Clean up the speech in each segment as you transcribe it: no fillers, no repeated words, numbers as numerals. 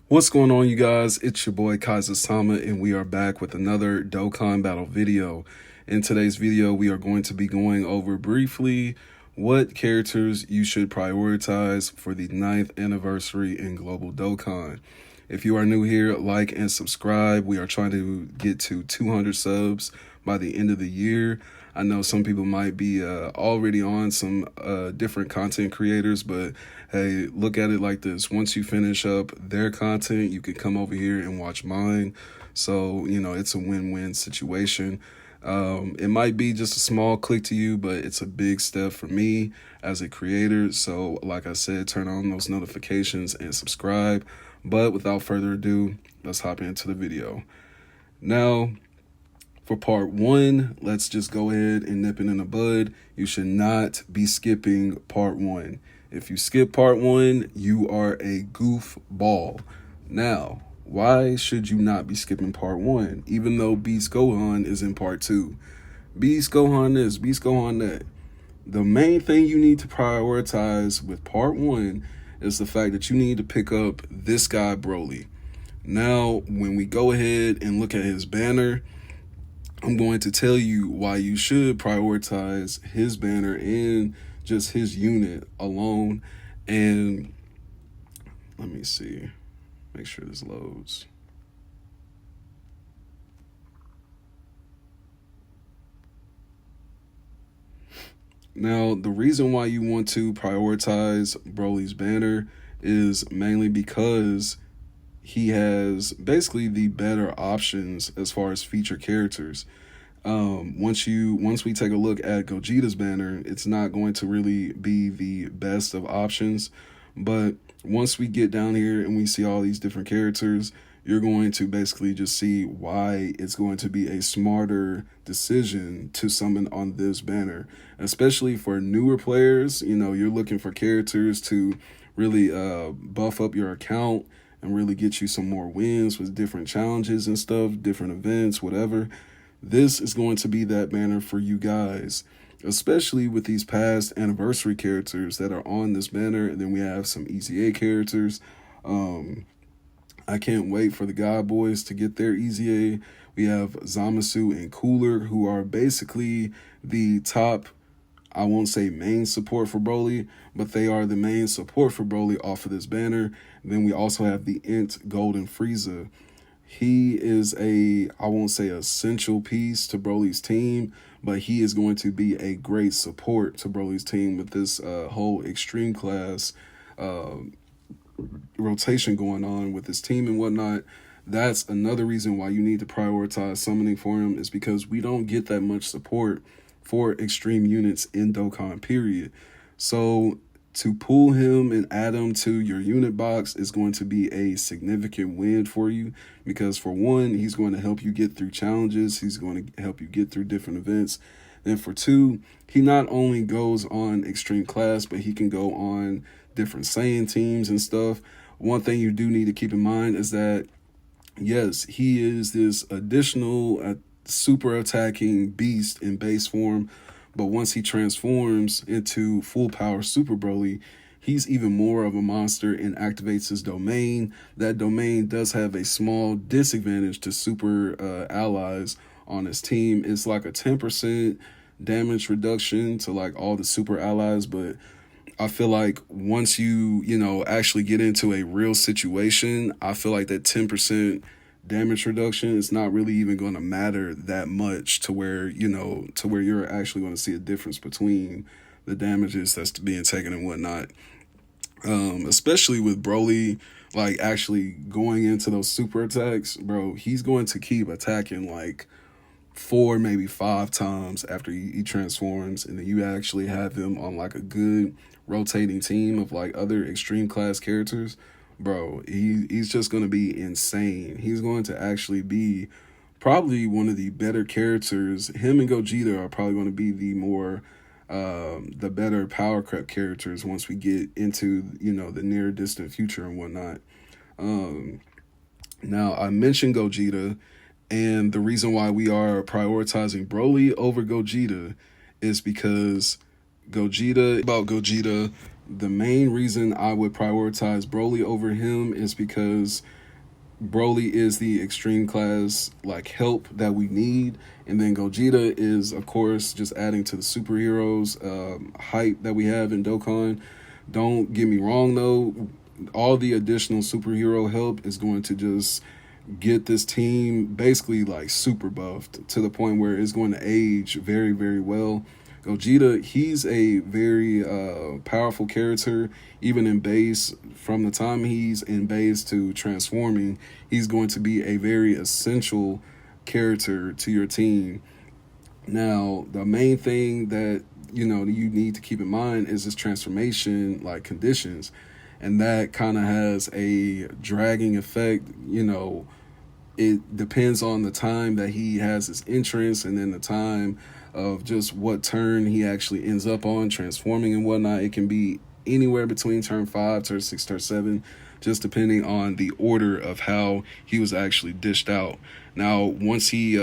What's going on, you guys? It's your boy Kaiza-Sama, and we are back with another Dokkan battle video. In today's video, we are going to be going over briefly what characters you should prioritize for the 9th anniversary in Global Dokkan. If you are new here, like and subscribe. We are trying to get to 200 subs by the end of the year. I know some people might be already on some different content creators, but hey, look at it like this. Once you finish up their content, you can come over here and watch mine. So, it's a win-win situation. It might be just a small click to you, but it's a big step for me as a creator. So, like I said, turn on those notifications and subscribe. But without further ado, let's hop into the video. Now, for part one, let's just go ahead and nip it in the bud. You should not be skipping part one. If you skip part one, you are a goofball. Now, why should you not be skipping part one, even though Beast Gohan is in part two? Beast Gohan this, Beast Gohan that. The main thing you need to prioritize with part one is the fact that you need to pick up this guy, Broly. Now, when we go ahead and look at his banner, I'm going to tell you why you should prioritize his banner and just his unit alone. And let me see, make sure this loads. Now, the reason why you want to prioritize Broly's banner is mainly because he has basically the better options as far as feature characters. Once we take a look at Gogeta's banner, it's not going to really be the best of options. But once we get down here and we see all these different characters, you're going to basically just see why it's going to be a smarter decision to summon on this banner, especially for newer players. You're looking for characters to really buff up your account and really get you some more wins with different challenges and stuff, different events, whatever. This is going to be that banner for you guys, especially with these past anniversary characters that are on this banner. And then we have some Easy A characters. I can't wait for the God Boys to get their Easy A. We have Zamasu and Cooler, who are basically the top, I won't say main support for Broly, but they are the main support for Broly off of this banner. And then we also have the Int Golden Frieza. He is I won't say essential piece to Broly's team, but he is going to be a great support to Broly's team with this whole extreme class rotation going on with his team and whatnot. That's another reason why you need to prioritize summoning for him, is because we don't get that much support for extreme units in Dokkan, period. So to pull him and add him to your unit box is going to be a significant win for you, because for one, he's going to help you get through challenges. He's going to help you get through different events. And for two, he not only goes on extreme class, but he can go on different Saiyan teams and stuff. One thing you do need to keep in mind is that, yes, he is this additional super attacking beast in base form, but once he transforms into full power Super Broly, he's even more of a monster and activates his domain. That domain does have a small disadvantage to super allies on his team. It's like a 10% damage reduction to like all the super allies, but I feel like once you actually get into a real situation, I feel like that 10% damage reduction is not really even going to matter that much to where you're actually going to see a difference between the damages that's being taken and whatnot. Especially with Broly, like actually going into those super attacks, bro, he's going to keep attacking like 4, maybe 5 times after he transforms, and then you actually have him on like a good rotating team of like other extreme class characters. Bro, he's just going to be insane. He's going to actually be probably one of the better characters. Him and Gogeta are probably going to be the better power creep characters once we get into the near distant future and whatnot. Now, I mentioned Gogeta, and the reason why we are prioritizing Broly over Gogeta is because Gogeta, The main reason I would prioritize Broly over him is because Broly is the extreme class like help that we need, and then Gogeta is of course just adding to the superheroes hype that we have in Dokkan. Don't get me wrong though, all the additional superhero help is going to just get this team basically like super buffed to the point where it's going to age very, very well. Gogeta, he's a very powerful character, even in base. From the time he's in base to transforming, he's going to be a very essential character to your team. Now, the main thing that you need to keep in mind is his transformation like conditions, and that kind of has a dragging effect. It depends on the time that he has his entrance, and then the time of just what turn he actually ends up on transforming and whatnot. It can be anywhere between turn 5, turn 6, turn 7, just depending on the order of how he was actually dished out. Now, once he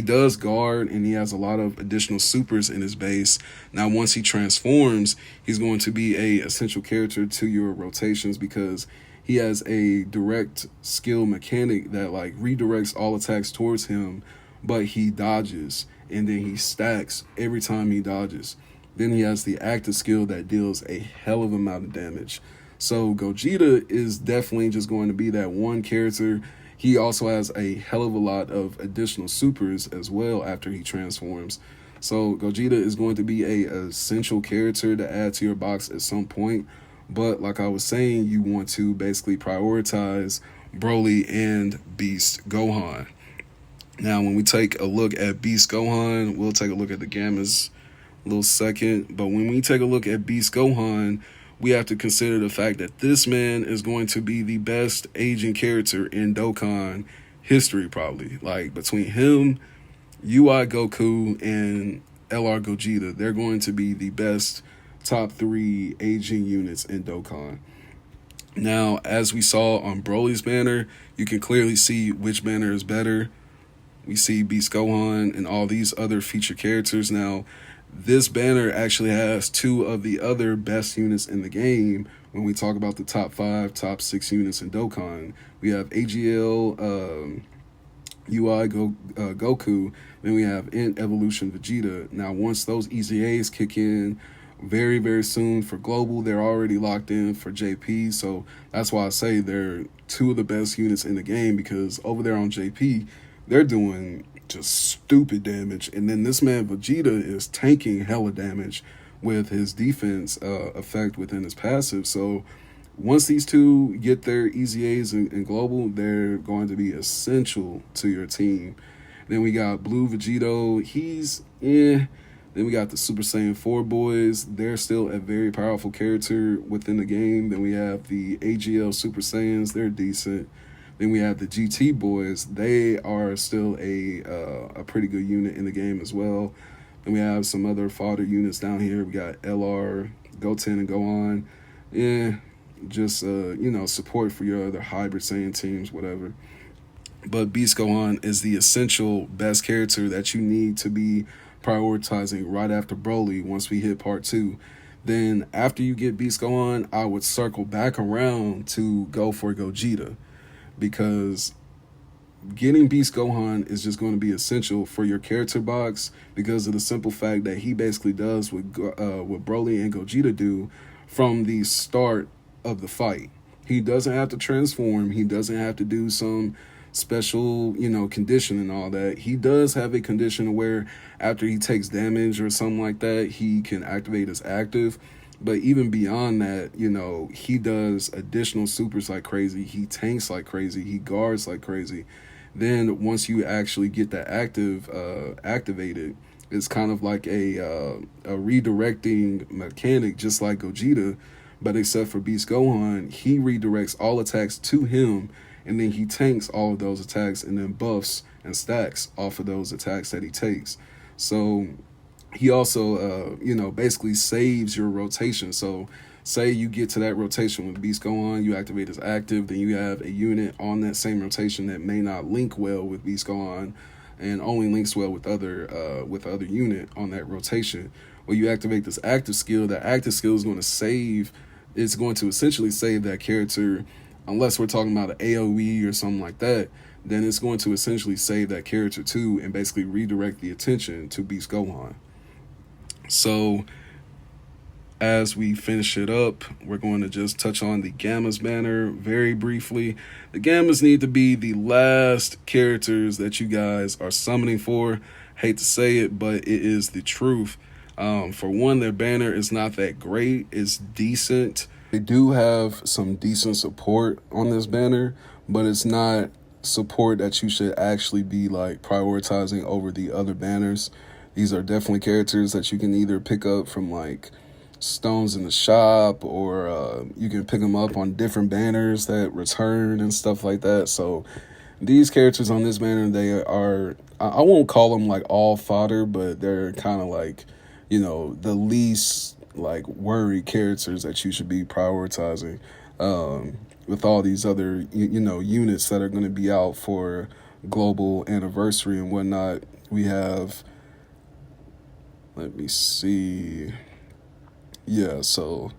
does guard and he has a lot of additional supers in his base. Now, once he transforms, he's going to be a essential character to your rotations because he has a direct skill mechanic that like redirects all attacks towards him, but he dodges and then he stacks every time he dodges. Then he has the active skill that deals a hell of amount of damage. So Gogeta is definitely just going to be that one character. He also has a hell of a lot of additional supers as well after he transforms. So Gogeta is going to be a essential character to add to your box at some point. But like I was saying, you want to basically prioritize Broly and Beast Gohan. Now, when we take a look at Beast Gohan, we'll take a look at the Gammas a little second. But when we take a look at Beast Gohan, we have to consider the fact that this man is going to be the best aging character in Dokkan history, probably. Like, between him, UI Goku, and LR Gogeta, they're going to be the best top 3 aging units in Dokkan. Now, as we saw on Broly's banner, you can clearly see which banner is better. We see Beast Gohan and all these other featured characters. Now, this banner actually has 2 of the other best units in the game when we talk about the top 5, top 6 units in Dokkan. We have AGL, UI Goku, then we have in Evolution Vegeta. Now, once those EZAs kick in very, very soon for Global, they're already locked in for JP. So that's why I say they're 2 of the best units in the game, because over there on JP, they're doing just stupid damage. And then this man Vegeta is tanking hella damage with his defense effect within his passive. So once these 2 get their EZAs in Global, they're going to be essential to your team. Then we got Blue Vegito. He's Then we got the Super Saiyan 4 boys. They're still a very powerful character within the game. Then we have the AGL Super Saiyans. They're decent. Then we have the GT boys. They are still a pretty good unit in the game as well. Then we have some other fodder units down here. We got LR, Goten, and Gohan. Just support for your other hybrid Saiyan teams, whatever. But Beast Gohan is the essential best character that you need to be prioritizing right after Broly once we hit part 2. Then after you get Beast Gohan, I would circle back around to go for Gogeta, because getting Beast Gohan is just going to be essential for your character box because of the simple fact that he basically does what Broly and Gogeta do from the start of the fight. He doesn't have to transform. He doesn't have to do some special, condition and all that. He does have a condition where after he takes damage or something like that, he can activate his active. But even beyond that, he does additional supers like crazy. He tanks like crazy. He guards like crazy. Then once you actually get that active activated, it's kind of like a redirecting mechanic, just like Gogeta. But except for Beast Gohan, he redirects all attacks to him, and then he tanks all of those attacks and then buffs and stacks off of those attacks that he takes. So he also, basically saves your rotation. So say you get to that rotation with Beast Gohan, you activate his active, then you have a unit on that same rotation that may not link well with Beast Gohan and only links well with other unit on that rotation. Well, you activate this active skill. That active skill is going to save. It's going to essentially save that character, unless we're talking about an AOE or something like that. Then it's going to essentially save that character too, and basically redirect the attention to Beast Gohan. So, as we finish it up, we're going to just touch on the Gammas banner very briefly. The Gammas need to be the last characters that you guys are summoning for. Hate to say it, but it is the truth. For one, their banner is not that great. It's decent. They do have some decent support on this banner, but it's not support that you should actually be like prioritizing over the other banners. These are definitely characters that you can either pick up from like stones in the shop, or you can pick them up on different banners that return and stuff like that. So these characters on this banner, they are, I won't call them like all fodder, but they're kind of like, you know, the least like worried characters that you should be prioritizing with all these other you know, units that are going to be out for global anniversary and whatnot. We have, let me see. Yeah, so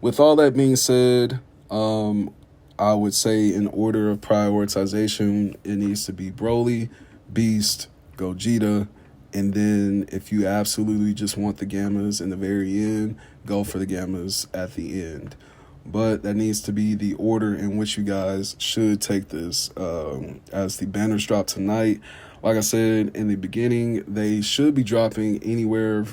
with all that being said, I would say in order of prioritization, it needs to be Broly, Beast, Gogeta, and then if you absolutely just want the Gammas in the very end, go for the Gammas at the end. But that needs to be the order in which you guys should take this. As the banners drop tonight, like I said in the beginning, they should be dropping anywhere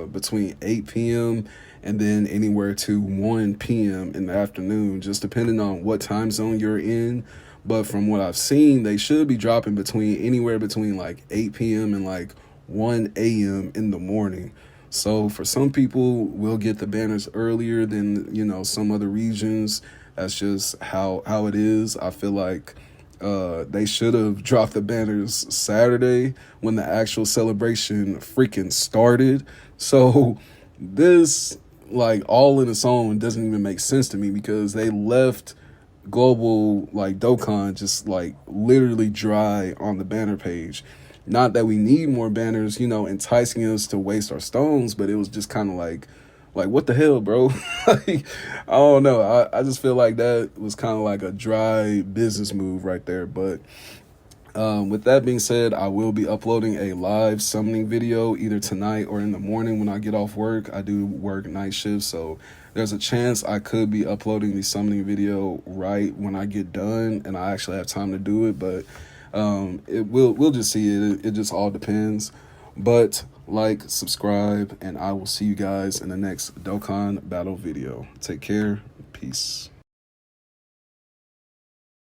between 8 p.m. and then anywhere to 1 p.m. in the afternoon, just depending on what time zone you're in. But from what I've seen, they should be dropping anywhere between like 8 p.m. and like 1 a.m. in the morning. So for some people, we'll get the banners earlier than, you know, some other regions. That's just how it is. I feel like they should have dropped the banners Saturday when the actual celebration freaking started. So this, like, all in its own doesn't even make sense to me, because they left global, like, Dokkan just like literally dry on the banner page. Not that we need more banners, you know, enticing us to waste our stones, but it was just kind of like what the hell, bro? Like, I don't know. I just feel like that was kind of like a dry business move right there. But with that being said, I will be uploading a live summoning video either tonight or in the morning when I get off work. I do work night shifts, so there's a chance I could be uploading the summoning video right when I get done and I actually have time to do it. But we'll just see it. It just all depends. But like, subscribe, and I will see you guys in the next Dokkan battle video. Take care. Peace.